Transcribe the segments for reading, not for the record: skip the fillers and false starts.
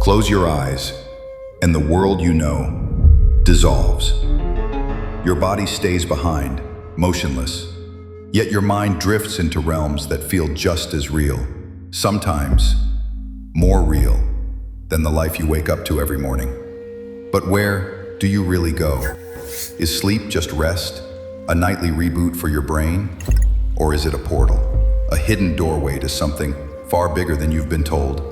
Close your eyes, and the world you know dissolves. Your body stays behind, motionless, yet your mind drifts into realms that feel just as real, sometimes more real than the life you wake up to every morning. But where do you really go? Is sleep just rest, a nightly reboot for your brain? Or is it a portal, a hidden doorway to something far bigger than you've been told?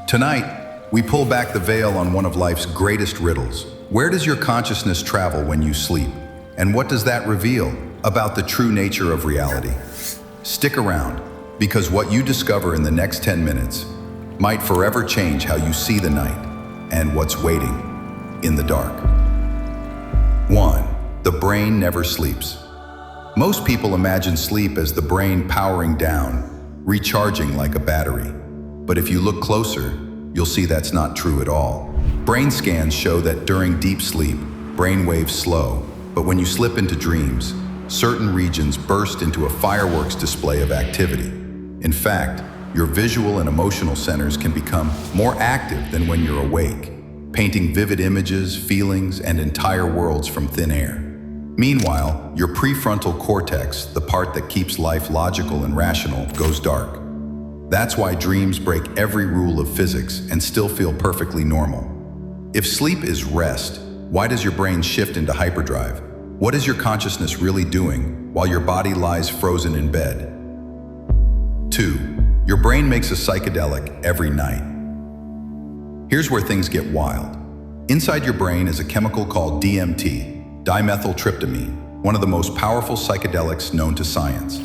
Tonight, we pull back the veil on one of life's greatest riddles. Where does your consciousness travel when you sleep? And what does that reveal about the true nature of reality? Stick around, because what you discover in the next 10 minutes might forever change how you see the night and what's waiting in the dark. 1. The brain never sleeps. Most people imagine sleep as the brain powering down, recharging like a battery. But if you look closer, you'll see that's not true at all. Brain scans show that during deep sleep, brain waves slow, but when you slip into dreams, certain regions burst into a fireworks display of activity. In fact, your visual and emotional centers can become more active than when you're awake, painting vivid images, feelings, and entire worlds from thin air. Meanwhile, your prefrontal cortex, the part that keeps life logical and rational, goes dark. That's why dreams break every rule of physics and still feel perfectly normal. If sleep is rest, why does your brain shift into hyperdrive? What is your consciousness really doing while your body lies frozen in bed? 2. Your brain makes a psychedelic every night. Here's where things get wild. Inside your brain is a chemical called DMT, dimethyltryptamine, one of the most powerful psychedelics known to science.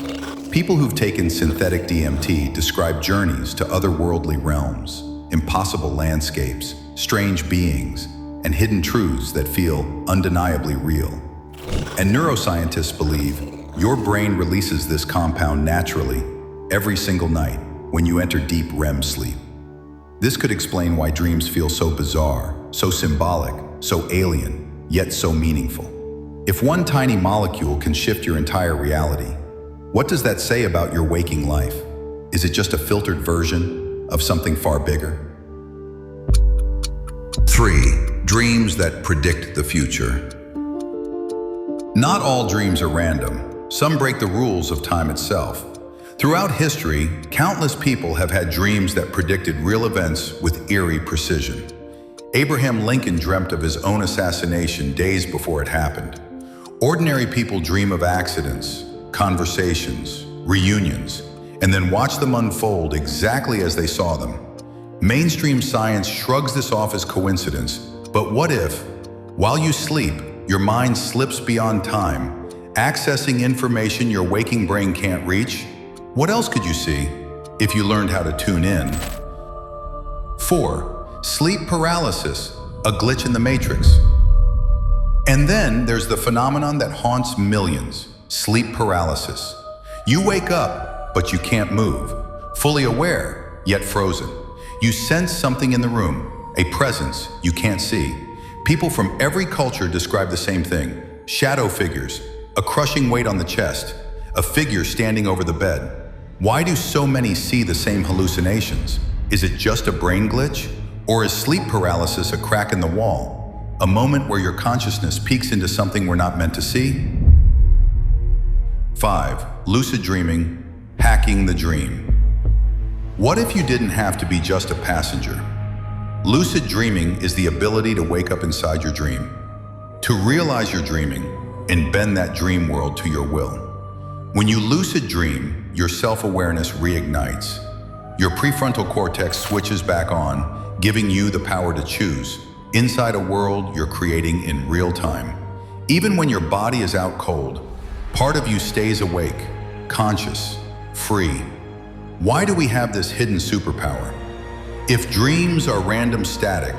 People who've taken synthetic DMT describe journeys to otherworldly realms, impossible landscapes, strange beings, and hidden truths that feel undeniably real. And neuroscientists believe your brain releases this compound naturally every single night when you enter deep REM sleep. This could explain why dreams feel so bizarre, so symbolic, so alien, yet so meaningful. If one tiny molecule can shift your entire reality, what does that say about your waking life? Is it just a filtered version of something far bigger? 3. Dreams that predict the future. Not all dreams are random. Some break the rules of time itself. Throughout history, countless people have had dreams that predicted real events with eerie precision. Abraham Lincoln dreamt of his own assassination days before it happened. Ordinary people dream of accidents, conversations, reunions, and then watch them unfold exactly as they saw them. Mainstream science shrugs this off as coincidence, but what if, while you sleep, your mind slips beyond time, accessing information your waking brain can't reach? What else could you see if you learned how to tune in? 4. Sleep paralysis, a glitch in the matrix. And then there's the phenomenon that haunts millions. Sleep paralysis. You wake up, but you can't move. Fully aware, yet frozen. You sense something in the room, a presence you can't see. People from every culture describe the same thing. Shadow figures, a crushing weight on the chest, a figure standing over the bed. Why do so many see the same hallucinations? Is it just a brain glitch? Or is sleep paralysis a crack in the wall? A moment where your consciousness peeks into something we're not meant to see? 5. Lucid dreaming, hacking the dream. What if you didn't have to be just a passenger? Lucid dreaming is the ability to wake up inside your dream, to realize you're dreaming, and bend that dream world to your will. When you lucid dream, your self-awareness reignites. Your prefrontal cortex switches back on, giving you the power to choose, inside a world you're creating in real time. Even when your body is out cold, part of you stays awake, conscious, free. Why do we have this hidden superpower? If dreams are random static,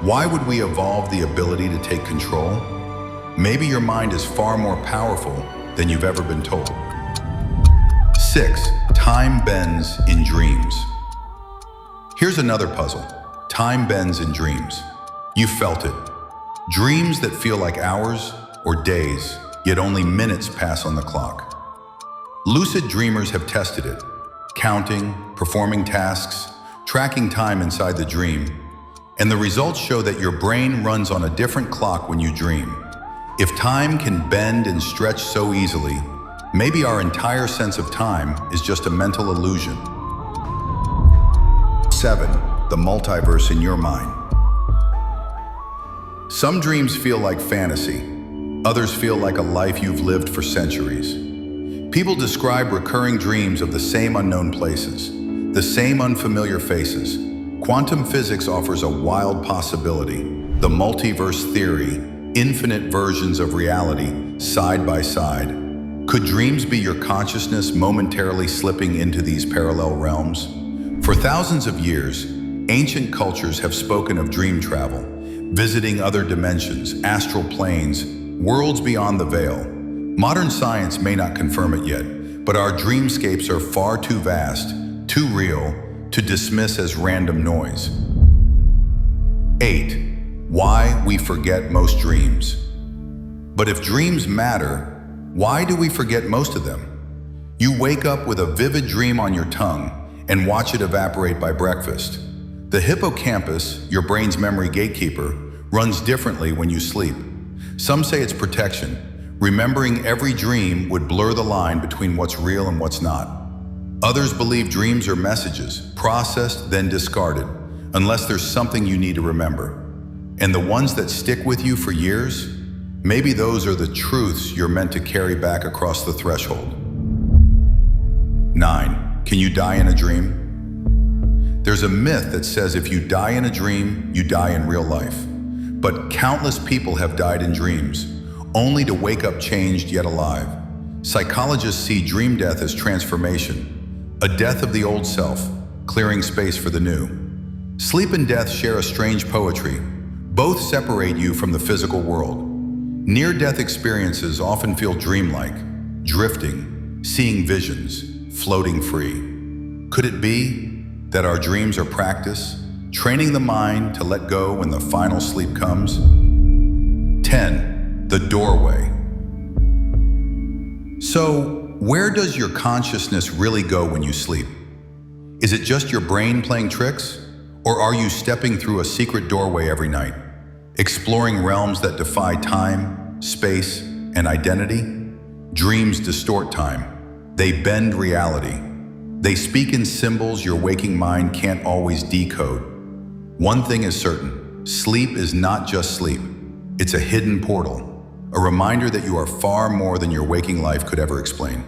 why would we evolve the ability to take control? Maybe your mind is far more powerful than you've ever been told. 6. Time bends in dreams. Here's another puzzle. Time bends in dreams. You felt it. Dreams that feel like hours or days, yet only minutes pass on the clock. Lucid dreamers have tested it, counting, performing tasks, tracking time inside the dream, and the results show that your brain runs on a different clock when you dream. If time can bend and stretch so easily, maybe our entire sense of time is just a mental illusion. 7. The multiverse in your mind. Some dreams feel like fantasy. Others feel like a life you've lived for centuries. People describe recurring dreams of the same unknown places, the same unfamiliar faces. Quantum physics offers a wild possibility: the multiverse theory, infinite versions of reality side by side. Could dreams be your consciousness momentarily slipping into these parallel realms? For thousands of years, ancient cultures have spoken of dream travel, visiting other dimensions, astral planes, worlds beyond the veil. Modern science may not confirm it yet, but our dreamscapes are far too vast, too real, to dismiss as random noise. 8. Why we forget most dreams. But if dreams matter, why do we forget most of them? You wake up with a vivid dream on your tongue and watch it evaporate by breakfast. The hippocampus, your brain's memory gatekeeper, runs differently when you sleep. Some say it's protection. Remembering every dream would blur the line between what's real and what's not. Others believe dreams are messages, processed then discarded, unless there's something you need to remember. And the ones that stick with you for years, maybe those are the truths you're meant to carry back across the threshold. 9. Can you die in a dream? There's a myth that says if you die in a dream, you die in real life. But countless people have died in dreams, only to wake up changed yet alive. Psychologists see dream death as transformation, a death of the old self, clearing space for the new. Sleep and death share a strange poetry. Both separate you from the physical world. Near-death experiences often feel dreamlike, drifting, seeing visions, floating free. Could it be that our dreams are practice, training the mind to let go when the final sleep comes? 10. The doorway. So, where does your consciousness really go when you sleep? Is it just your brain playing tricks? Or are you stepping through a secret doorway every night, exploring realms that defy time, space, and identity? Dreams distort time. They bend reality. They speak in symbols your waking mind can't always decode. One thing is certain: sleep is not just sleep. It's a hidden portal, a reminder that you are far more than your waking life could ever explain.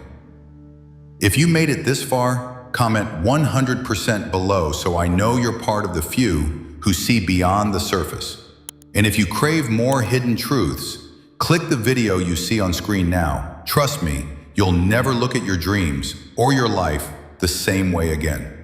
If you made it this far, comment 100% below so I know you're part of the few who see beyond the surface. And if you crave more hidden truths, click the video you see on screen now. Trust me, you'll never look at your dreams or your life the same way again.